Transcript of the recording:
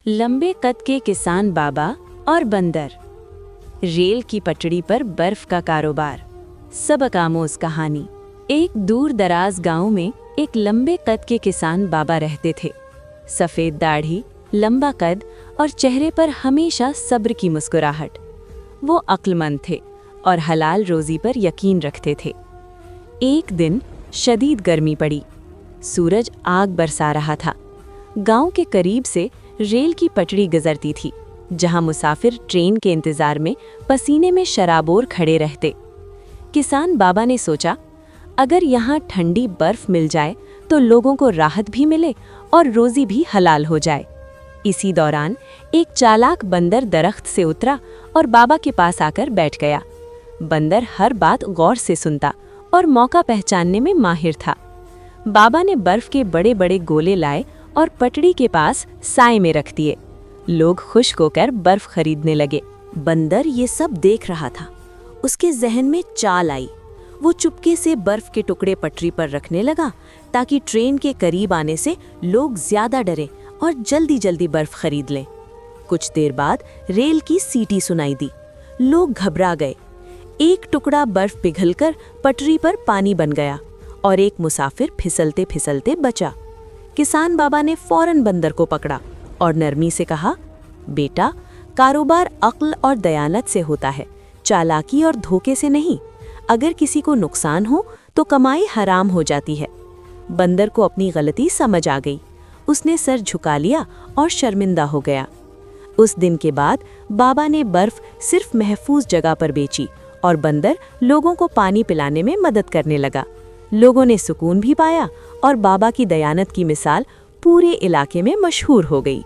लंबे कद के किसान बाबा और बंदर। रेल की पटड़ी पर बर्फ का कारोबार। सबक आमोज कहानी। एक दूर दराज गांव में एक लंबे कद के किसान बाबा रहते थे। सफ़ेद दाढ़ी, लंबा कद और चेहरे पर हमेशा सब्र की मुस्कुराहट। वो अक्लमंद थे और हलाल रोज़ी पर यकीन रखते थे। एक दिन शदीद गर्मी पड़ी। सूरज आग बरसा रहा था। गांव के करीब से रेल की पटड़ी गुजरती थी, जहां मुसाफिर ट्रेन के इंतजार में पसीने में शराबोर खड़े रहते। किसान बाबा ने सोचा, अगर यहाँ ठंडी बर्फ मिल जाए तो लोगों को राहत भी मिले और रोज़ी भी हलाल हो जाए। इसी दौरान एक चालाक बंदर दरख्त से उतरा और बाबा के पास आकर बैठ गया। बंदर हर बात गौर से सुनता और मौका पहचानने में माहिर था। बाबा ने बर्फ के बड़े बड़े गोले लाए और पटड़ी के पास साए में रख दिए। लोग खुश होकर बर्फ खरीदने लगे। बंदर ये सब देख रहा था। उसके जहन में चाल आई। वो चुपके से बर्फ के टुकड़े पटरी पर रखने लगा ताकि ट्रेन के करीब आने से लोग ज्यादा डरे और जल्दी जल्दी बर्फ खरीद लें। कुछ देर बाद रेल की सीटी सुनाई दी। लोग घबरा गए। एक टुकड़ा बर्फ पिघलकर पटरी पर पानी बन गया और एक मुसाफिर फिसलते फिसलते बचा। किसान बाबा ने फौरन बंदर को पकड़ा और नरमी से कहा, बेटा, कारोबार अक्ल और दयानत से होता है, चालाकी और धोखे से नहीं। अगर किसी को नुकसान हो तो कमाई हराम हो जाती है। बंदर को अपनी गलती समझ आ गई। उसने सर झुका लिया और शर्मिंदा हो गया। उस दिन के बाद बाबा ने बर्फ सिर्फ महफूज जगह पर बेची और बंदर लोगों को पानी पिलाने में मदद करने लगा। लोगों ने सुकून भी पाया और बाबा की दयानत की मिसाल पूरे इलाके में मशहूर हो गई।